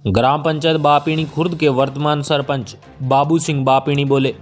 ग्राम पंचायत बापीणी खुर्द के वर्तमान सरपंच बाबू सिंह बापीणी बोले,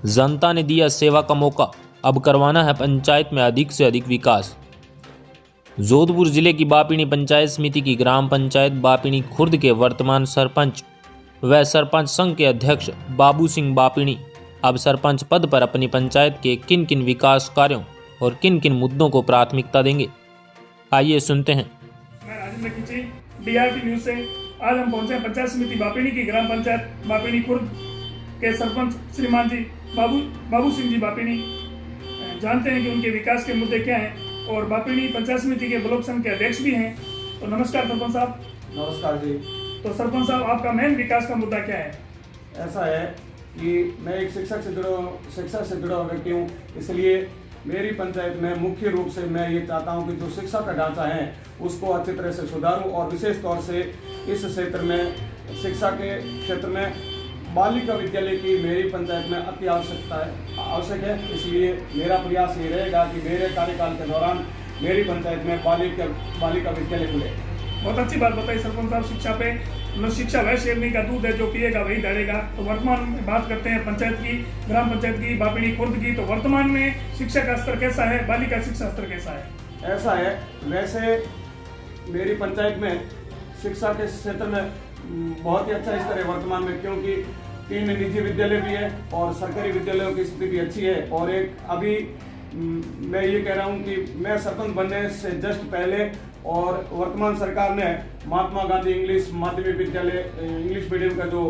जनता ने दिया सेवा का मौका, अब करवाना है पंचायत में अधिक से अधिक विकास। जोधपुर जिले की बापीणी पंचायत समिति की ग्राम पंचायत बापीणी खुर्द के वर्तमान सरपंच व सरपंच संघ के अध्यक्ष बाबू सिंह बापीणी अब सरपंच पद पर अपनी पंचायत के किन किन विकास कार्यों और किन किन मुद्दों को प्राथमिकता देंगे, आइए सुनते हैं। मैं राजेंद्र खिची DRT न्यूज से। आज हम पहुंचे पंचायत समिति बापीणी की ग्राम पंचायत बापीणी खुर्द के सरपंच श्रीमान जी बाबू सिंह जी बापीणी। जानते हैं कि उनके विकास के मुद्दे क्या हैं और बापीणी पंचायत समिति के ब्लॉक संघ के अध्यक्ष भी हैं। तो नमस्कार सरपंच साहब। नमस्कार जी। तो सरपंच साहब, आपका मेन विकास का मुद्दा क्या है? ऐसा है कि मैं एक शिक्षा से जुड़ा हुआ व्यक्ति हूँ, इसलिए मेरी पंचायत में मुख्य रूप से मैं ये चाहता हूँ कि जो शिक्षा का ढांचा है उसको अच्छी तरह से सुधारूं और विशेष तौर से इस क्षेत्र में शिक्षा के क्षेत्र में बालिका विद्यालय की मेरी पंचायत में अति आवश्यक है। इसलिए मेरा प्रयास ये रहेगा कि मेरे कार्यकाल के दौरान मेरी पंचायत में बालिका विद्यालय खुले। बहुत अच्छी बात बताई सरपंच साहब। शिक्षा पे शिक्षा वह शेरनी का दूध है, जो पिएगा वही दौड़ेगा। तो वर्तमान में बात करते हैं पंचायत की, ग्राम पंचायत की बापीणी खुर्द की। तो वर्तमान में शिक्षा का स्तर कैसा है, बालिका शिक्षा स्तर कैसा है? ऐसा है, वैसे मेरी पंचायत में शिक्षा के क्षेत्र में बहुत ही अच्छा स्तर है वर्तमान में, क्योंकि 3 निजी विद्यालय भी है और सरकारी विद्यालयों की स्थिति भी अच्छी है। और एक अभी मैं ये कह रहा हूँ कि मैं सरपंच बनने से जस्ट पहले और वर्तमान सरकार ने महात्मा गांधी इंग्लिश माध्यमिक विद्यालय इंग्लिश मीडियम का जो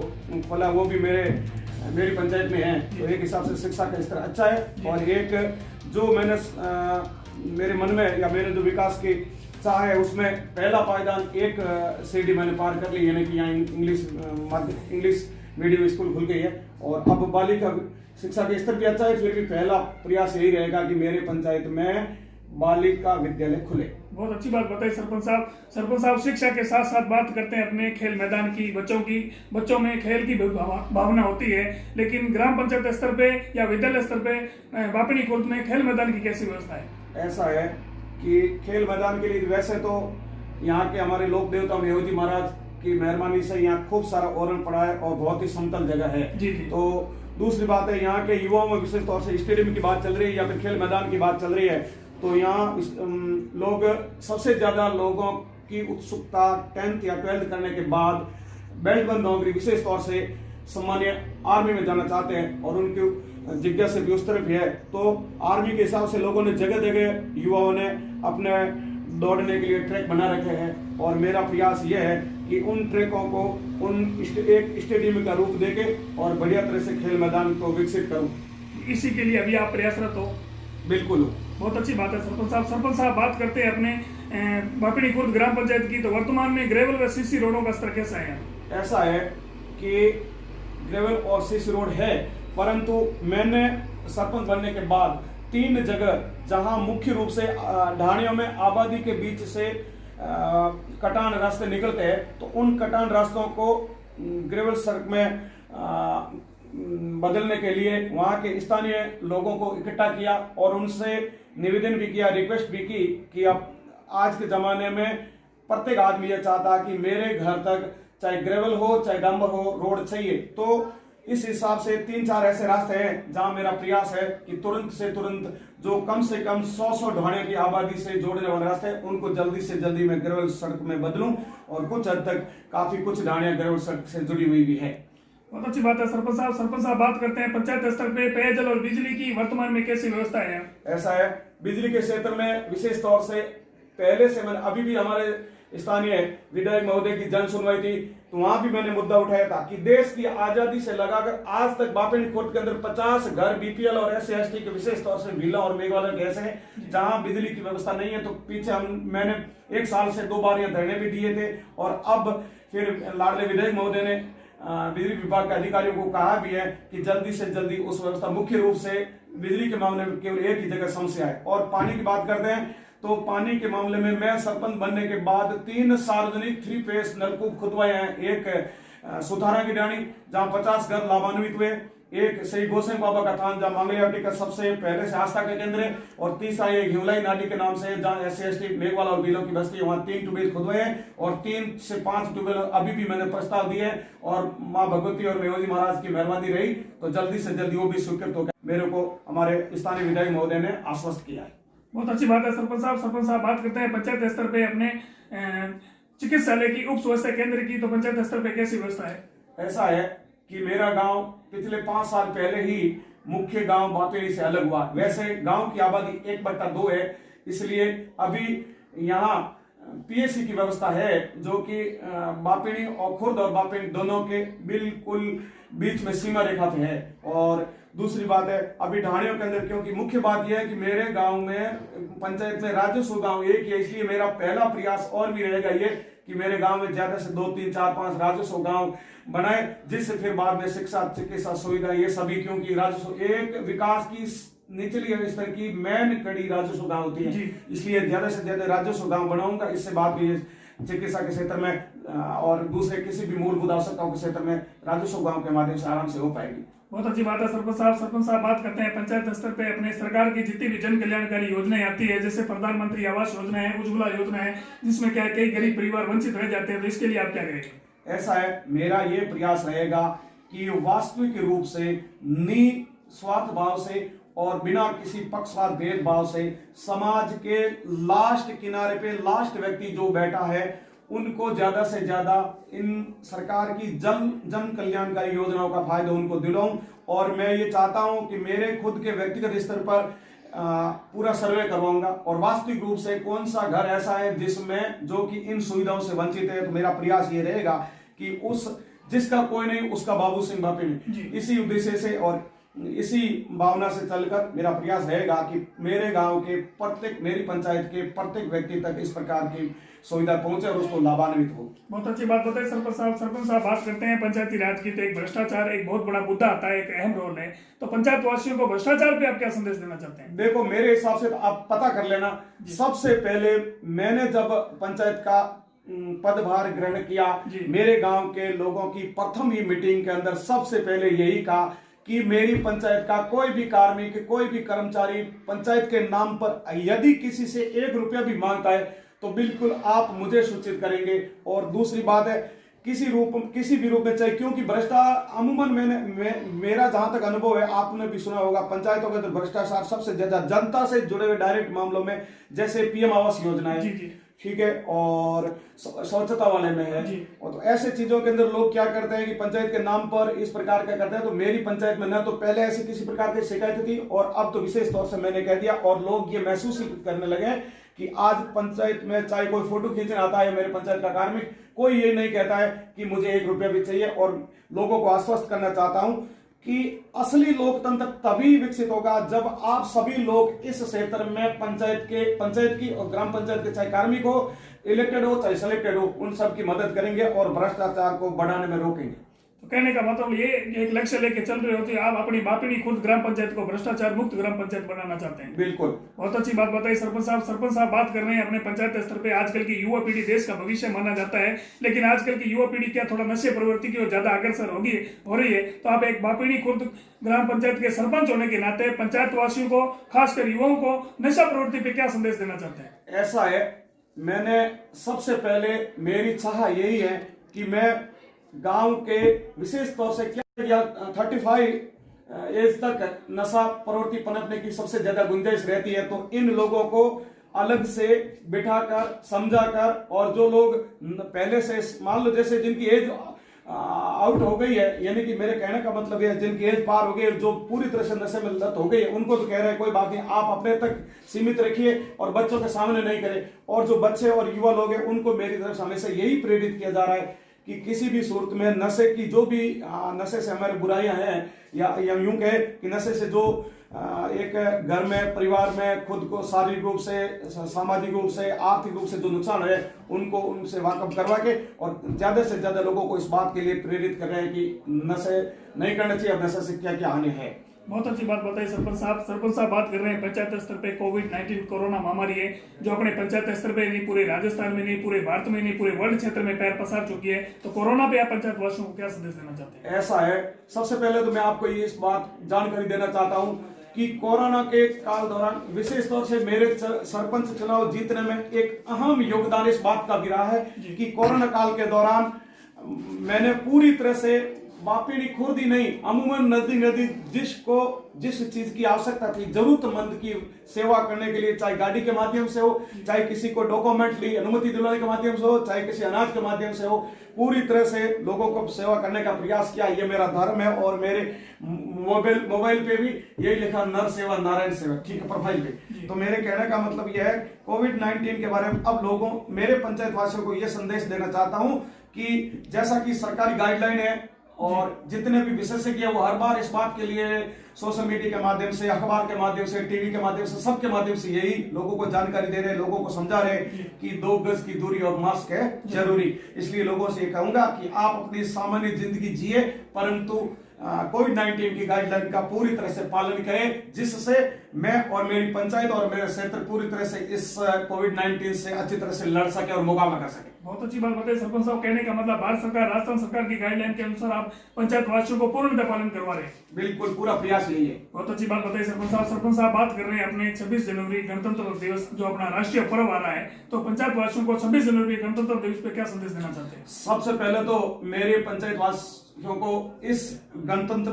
खोला वो भी मेरी पंचायत में है। तो एक हिसाब से शिक्षा का स्तर अच्छा है। और एक जो मैंने मेरे मन में या मेरे जो विकास की चाह है उसमें पहला पायदान एक सीढ़ी मैंने पार कर ली, यानी कि यहाँ इंग्लिश मीडियम स्कूल खुल गई है। और अब बालिका शिक्षा का स्तर भी अच्छा है। फिर भी पहला प्रयास यही रहेगा कि मेरे पंचायत में बालिका विद्यालय खुले। बहुत अच्छी बात बताई सरपंच साहब। सरपंच साहब, शिक्षा के साथ साथ बात करते हैं अपने खेल मैदान की। बच्चों में खेल की भावना होती है, लेकिन ग्राम पंचायत स्तर पे या विद्यालय स्तर पे बापीणी खुर्द में खेल मैदान की कैसी व्यवस्था है? ऐसा है कि खेल मैदान के लिए वैसे तो यहाँ के हमारे लोक देवता मेहू जी महाराज की मेहरबानी से यहाँ खूब सारा ओरण पड़ा है और बहुत ही समतल जगह है। जी। तो दूसरी बात है, यहाँ के युवाओं में विशेष तौर से स्टेडियम की बात चल रही है या फिर खेल मैदान की बात चल रही है, तो यहाँ लोग सबसे ज्यादा लोगों की उत्सुकता 10th या 12th करने के बाद बेल्ट बंद नौकरी विशेष तौर से सामान्य आर्मी में जाना चाहते हैं और उनकी जिज्ञासा भी उस तरफ है। तो आर्मी के हिसाब से लोगों ने जगह जगह युवाओं ने अपने दौड़ने के लिए ट्रैक बना रखे हैं और मेरा प्रयास यह है कि उन ट्रैकों को एक स्टेडियम का रूप देके और बढ़िया तरह से खेल मैदान को विकसित करूं। इसी के लिए अभी आप प्रयासरत हो? बिल्कुल। बहुत अच्छी बात है सरपंच साहब। सरपंच साहब, बात करते हैं अपने बापीणी खुर्द ग्राम पंचायत की। तो वर्तमान में ग्रेवल व सीसी रोडों का स्तर कैसा है? ऐसा है कि ग्रेवल और सीसी रोड है, परंतु मैंने सरपंच बनने के बाद 3 जगह जहां मुख्य रूप से ढाणियों में आबादी के बीच से कटान रास्ते निकलते हैं, तो उन कटान रास्तों को ग्रेवल सड़क में बदलने के लिए वहां के स्थानीय लोगों को इकट्ठा किया और उनसे निवेदन भी किया, रिक्वेस्ट भी की कि अब आज के जमाने में प्रत्येक आदमी यह चाहता कि मेरे घर तक चाहे ग्रेवल हो चाहे डांबर हो, रोड चाहिए। तो इस हिसाब से 3-4 ऐसे रास्ते हैं जहां मेरा प्रयास है कि तुरंत से तुरंत जो कम से कम 100 ढाणियों की आबादी से जोड़ने वाले रास्ते हैं उनको जल्दी से जल्दी मैं ग्रेवल सड़क में बदलूं और कुछ हद तक काफी कुछ ढाणियां ग्रेवल सड़क से जुड़ी हुई भी है। बहुत अच्छी बात है सरपंच साहब। सरपंच साहब, बात करते हैं पंचायत स्तर पे पेयजल और बिजली की वर्तमान में कैसी व्यवस्था है? ऐसा है, बिजली के क्षेत्र में विशेष तौर से पहले से मैंने अभी भी हमारे स्थानीय विधायक महोदय की जन सुनवाई थी, तो वहां भी मैंने मुद्दा उठाया था कि देश की आजादी से लगाकर आज तक बापीणी खुर्द के अंदर 50 घर BPL और SC/ST के विशेष तौर से विला और मेघवाला के ऐसे हैं जहां बिजली की व्यवस्था नहीं है। तो पीछे मैंने 1 साल से 2 बार यह धरने भी दिए थे और अब फिर लाडले विधायक महोदय ने बिजली विभाग के अधिकारियों को कहा भी है कि जल्दी से जल्दी उस व्यवस्था, मुख्य रूप से बिजली के मामले में केवल एक ही जगह समस्या है। और पानी की बात करते हैं तो पानी के मामले में मैं सरपंच बनने के बाद 3 सार्वजनिक 3 फेस नलकूप खुदवाए हैं। एक सुथारा की डाणी जहां 50 घर लाभान्वित हुए, एक श्री गोसेंग बाबा का थान जहाँ मांगलियावटी का सबसे पहले से आस्था का केंद्र है, और तीसरा ये घिवलाई नाडी के नाम से जहाँ SC/ST मेघवाला और बीलों की बस्ती है, वहाँ 3 ट्यूबवेल खुदवाए हैं और 3 से 5 ट्यूबवेल अभी भी मैंने प्रस्ताव दिए हैं, और माँ भगवती और मेवाजी महाराज की मेहरबानी रही तो जल्दी से जल्दी वो भी स्वीकृत होकर मेरे को हमारे स्थानीय विधायक महोदय ने आश्वस्त किया है। बहुत अच्छी बात है सरपंच साहब बात करते हैं पंचायत स्तर पे अपने चिकित्सालय की उप स्वास्थ्य केंद्र की, तो पंचायत स्तर पे कैसी व्यवस्था है? ऐसा है कि मेरा गांव पिछले 5 साल पहले ही मुख्य गांव बापेड़ी से अलग हुआ। वैसे गांव की आबादी 1/2 है, इसलिए अभी यहाँ PSC की व्यवस्था है जो कि बापेड़ी और खुर्द और बापेड़ी दोनों के बिल्कुल बीच में सीमा रेखा पे है। और दूसरी बात है अभी ढाणियों के अंदर, क्योंकि मुख्य बात यह है कि मेरे गांव में पंचायत में राजस्व गांव एक है, इसलिए मेरा पहला प्रयास और भी रहेगा ये कि मेरे गांव में ज्यादा से 2, 3, 4, 5 राजस्व गांव बनाए, जिससे फिर बाद में शिक्षा, चिकित्सा सुविधा ये सभी, क्योंकि राजस्व एक विकास की निचली स्तर की मेन कड़ी राजस्व गांव होती है, इसलिए ज्यादा से ज्यादा राजस्व गांव बनाऊंगा। इससे बाद में चिकित्सा के क्षेत्र में और दूसरे किसी भी मूलभूत आवश्यकताओं के क्षेत्र में राजस्व गांव के माध्यम से आराम से हो पाएगी। बहुत अच्छी बात है सरपंच साहब बात करते हैं पंचायत स्तर पे अपने सरकार की जितनी भी जन कल्याणकारी योजनाएं आती है, जैसे प्रधानमंत्री आवास योजना है, उज्ज्वला योजना है, जिसमें क्या कई गरीब परिवार वंचित रह जाते हैं, तो इसके लिए आप क्या करेंगे? ऐसा है, मेरा ये प्रयास रहेगा कि वास्तविक रूप से निस्वार्थ भाव से और बिना किसी पक्षपात भेदभाव से समाज के लास्ट किनारे पे लास्ट व्यक्ति जो बैठा है उनको ज्यादा से ज्यादा इन सरकार की जन कल्याणकारी योजनाओं का फायदा उनको दिलाऊं। और मैं ये चाहता हूं कि मेरे खुद के व्यक्तिगत स्तर पर पूरा सर्वे करवाऊंगा और वास्तविक रूप से कौन सा घर ऐसा है जिसमें जो कि इन सुविधाओं से वंचित है, तो मेरा प्रयास ये रहेगा कि उस जिसका कोई नहीं उसका बाबू सिंह बापेड़ी, इसी उद्देश्य से और इसी भावना से चलकर मेरा प्रयास रहेगा कि मेरे गांव के प्रत्येक, मेरी पंचायत के प्रत्येक व्यक्ति तक इस प्रकार की सुविधा पहुंचे और उसको लाभान्वित हो। बहुत अच्छी बात बताई सरपंच साहब बात करते हैं पंचायती राज की, तो एक भ्रष्टाचार एक बहुत बड़ा मुद्दा आता है, एक अहम रोल है, तो पंचायत वासियों को भ्रष्टाचार पे आप क्या संदेश देना चाहते हैं? देखो मेरे हिसाब से आप पता कर लेना, सबसे पहले मैंने जब पंचायत का पदभार ग्रहण किया, मेरे गांव के लोगों की प्रथम ही मीटिंग के अंदर सबसे पहले यही कहा कि मेरी पंचायत का कोई भी कार्मिक, कोई भी कर्मचारी पंचायत के नाम पर यदि किसी से 1 रुपया भी मांगता है तो बिल्कुल आप मुझे सूचित करेंगे। और दूसरी बात है किसी भी रूप में चाहे, क्योंकि भ्रष्टाचार अमूमन मेरा जहां तक अनुभव है, आपने भी सुना होगा पंचायतों के अंदर भ्रष्टाचार सबसे ज्यादा जनता से जुड़े हुए डायरेक्ट मामलों में, जैसे PM आवास योजना है, ठीक है, और स्वच्छता वाले में है, और तो ऐसे चीजों के अंदर लोग क्या करते हैं कि पंचायत के नाम पर इस प्रकार का करते हैं। तो मेरी पंचायत में न तो पहले ऐसी किसी प्रकार की शिकायत थी और अब तो विशेष तौर से मैंने कह दिया, और लोग ये महसूस करने लगे कि आज पंचायत में चाहे कोई फोटो खींचने आता है मेरे पंचायत का कार्मिक, कोई ये नहीं कहता है कि मुझे 1 रुपया भी चाहिए। और लोगों को आश्वस्त करना चाहता हूं कि असली लोकतंत्र तभी विकसित होगा जब आप सभी लोग इस क्षेत्र में पंचायत की और ग्राम पंचायत के चाहे कार्मिक हो, इलेक्टेड हो चाहे सिलेक्टेड हो, उन सब की मदद करेंगे और भ्रष्टाचार को बढ़ाने में रोकेंगे। तो कहने का मतलब ये एक लक्ष्य लेके चल रहे होते, आप अपनी बापेड़ी खुद ग्राम पंचायत को भ्रष्टाचार मुक्त ग्राम पंचायत बनाना चाहते हैं। बिल्कुल, बहुत अच्छी बात बताई सरपंच साहब बात कर रहे हैं अपने पंचायत स्तर पे। आजकल की युवा पीढ़ी देश का भविष्य माना जाता है, लेकिन आजकल की युवा पीढ़ी क्या थोड़ा नशे प्रवृत्ति की ओर ज्यादा अग्रसर हो रही है, तो आप एक बापेड़ी खुद ग्राम पंचायत के सरपंच होने के नाते पंचायत वासियों को, खासकर युवाओं को नशा प्रवृत्ति पे क्या संदेश देना चाहते हैं? ऐसा है, मैंने सबसे पहले मेरी चाह यही है कि मैं गांव के विशेष तौर से क्या 35 एज तक नशा प्रवृत्ति पनपने की सबसे ज्यादा गुंजाइश रहती है, तो इन लोगों को अलग से बिठाकर समझाकर, और जो लोग पहले से मान लो जैसे जिनकी एज आउट हो गई है, यानी कि मेरे कहने का मतलब है जिनकी एज पार हो गई है, जो पूरी तरह से नशे में लत हो गई है, उनको तो कह रहे हैं कोई बात नहीं, आप अपने तक सीमित रखिए और बच्चों के सामने नहीं करें। और जो बच्चे और युवा लोग हैं उनको मेरी तरफ से हमेशा यही प्रेरित किया जा रहा है कि किसी भी सूरत में नशे की जो भी नशे से हमारे बुराइयां हैं, या यूं कहे कि नशे से जो एक घर में, परिवार में खुद को शारीरिक रूप से, सामाजिक रूप से, आर्थिक रूप से जो नुकसान है उनको उनसे वाकफ करवा के और ज्यादा से ज्यादा लोगों को इस बात के लिए प्रेरित कर रहे हैं कि नशे नहीं करना चाहिए, अब नशे से क्या क्या हानि है। बहुत अच्छी बात बताई सरपंच साहब बात कर रहे हैं पंचायत स्तर पे कोविड-19 कोरोना महामारी है जो अपने पंचायत स्तर पे नहीं, पूरे राजस्थान में नहीं, पूरे भारत में नहीं, पूरे वर्ल्ड क्षेत्र में पैर पसार चुकी है। तो कोरोना पे आप पंचायत वासियों को क्या संदेश देना चाहते हैं? ऐसा है, सबसे पहले तो मैं आपको ये इस बात जानकारी देना चाहता हूं कि कोरोना के काल दौरान विशेष तौर से मेरे सरपंच चुनाव जीतने में एक अहम योगदान इस बात का भी रहा है कि कोरोना काल के दौरान मैंने पूरी तरह से बापिनी खुर्द ही नहीं, अमूमन नजदीक जिस चीज की आवश्यकता थी, जरूरतमंद की सेवा करने के लिए, चाहे गाड़ी के माध्यम से हो, चाहे किसी को डॉक्यूमेंट ली अनुमति दिलाने के माध्यम से हो, चाहे किसी अनाज के माध्यम से हो, पूरी तरह से लोगों को सेवा करने का प्रयास किया। ये मेरा धर्म है और मेरे मोबाइल पे भी यही लिखा, नर सेवा नारायण सेवा, ठीक है, प्रोफाइल पे। तो मेरे कहने का मतलब यह है कोविड-19 के बारे में अब मेरे पंचायत वासियों को यह संदेश देना चाहता हूं कि जैसा कि सरकारी गाइडलाइन है और जितने भी विशेषज्ञ वो हर बार इस बात के लिए सोशल मीडिया के माध्यम से, अखबार के माध्यम से, टीवी के माध्यम से, सबके माध्यम से यही लोगों को जानकारी दे रहे हैं, लोगों को समझा रहे हैं कि 2 गज की दूरी और मास्क है जरूरी। इसलिए लोगों से ये कहूंगा कि आप अपनी सामान्य जिंदगी जिए, परंतु कोविड-19 की गाइडलाइन का पूरी तरह से पालन करें, जिससे मैं और मेरी पंचायत और मेरा क्षेत्र पूरी तरह से इस कोविड-19 से अच्छी तरह से लड़ सके और मुकाबला कर सके। बहुत अच्छी बात बताई सरपंच साहब। कहने का मतलब भारत सरकार, राजस्थान सरकार की गाइडलाइन के अनुसार आप पंचायत वासियों को पूर्णतः पालन करवा रहे हैं। बिल्कुल, पूरा प्रयास यही है। बहुत अच्छी बात बताई सरपंच साहब बात कर रहे हैं अपने 26 जनवरी गणतंत्र दिवस जो अपना राष्ट्रीय पर्व आ रहा है, तो पंचायत वासियों को 26 जनवरी गणतंत्र दिवस पे क्या संदेश देना चाहते हैं? सबसे पहले तो मेरे पंचायत वासियों को इस गणतंत्र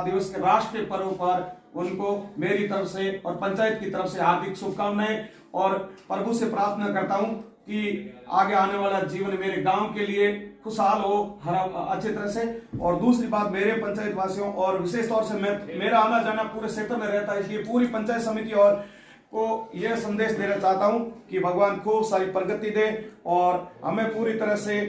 दिवस के राष्ट्रीय पर्व पर उनको मेरी तरफ से और पंचायत की तरफ से हार्दिक शुभकामनाएं, और प्रभु से प्रार्थना करता हूं कि आगे आने वाला जीवन मेरे गांव के लिए खुशहाल हो अच्छी तरह से। और दूसरी बात, मेरे पंचायत वासियों और विशेष तौर से मेरा आना जाना पूरे क्षेत्र में रहता है, इसलिए पूरी पंचायत समिति और को यह संदेश देना चाहता हूं कि भगवान खूब सारी प्रगति दे और हमें पूरी तरह से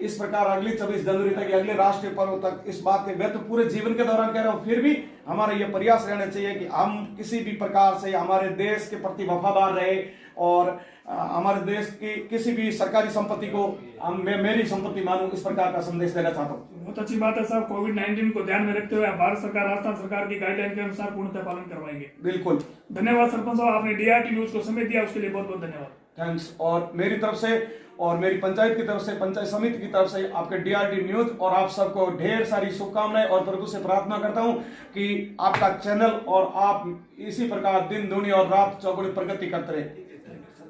इस प्रकार अगली 26 जनवरी तक, अगले राष्ट्रीय पर्व तक इस बात के व्यक्त पूरे जीवन के दौरान कह रहा हूं, फिर भी हमारा यह प्रयास रहना चाहिए कि हम किसी भी प्रकार से हमारे देश के प्रति वफादार रहे और हमारे देश की किसी भी सरकारी संपत्ति को मैं मेरी संपत्ति मानूं, इस प्रकार का संदेश देना चाहता हूं। बहुत अच्छी बात है साहब। कोविड-19 को ध्यान में रखते हुए भारत सरकार, राजस्थान सरकार की गाइडलाइन के अनुसार पूर्णतः पालन करवाएंगे। बिल्कुल, धन्यवाद सरपंच साहब, आपने DRT न्यूज को समय दिया, उसके लिए बहुत बहुत धन्यवाद। थैंक्स। और मेरी तरफ से और मेरी पंचायत की तरफ से, पंचायत समिति की तरफ से आपके DRT न्यूज और आप सबको ढेर सारी शुभकामनाएं, और प्रभु से प्रार्थना करता हूं कि आपका चैनल और आप इसी प्रकार दिन दुनिया और रात चौगुनी प्रगति करते रहे।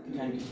Thank you.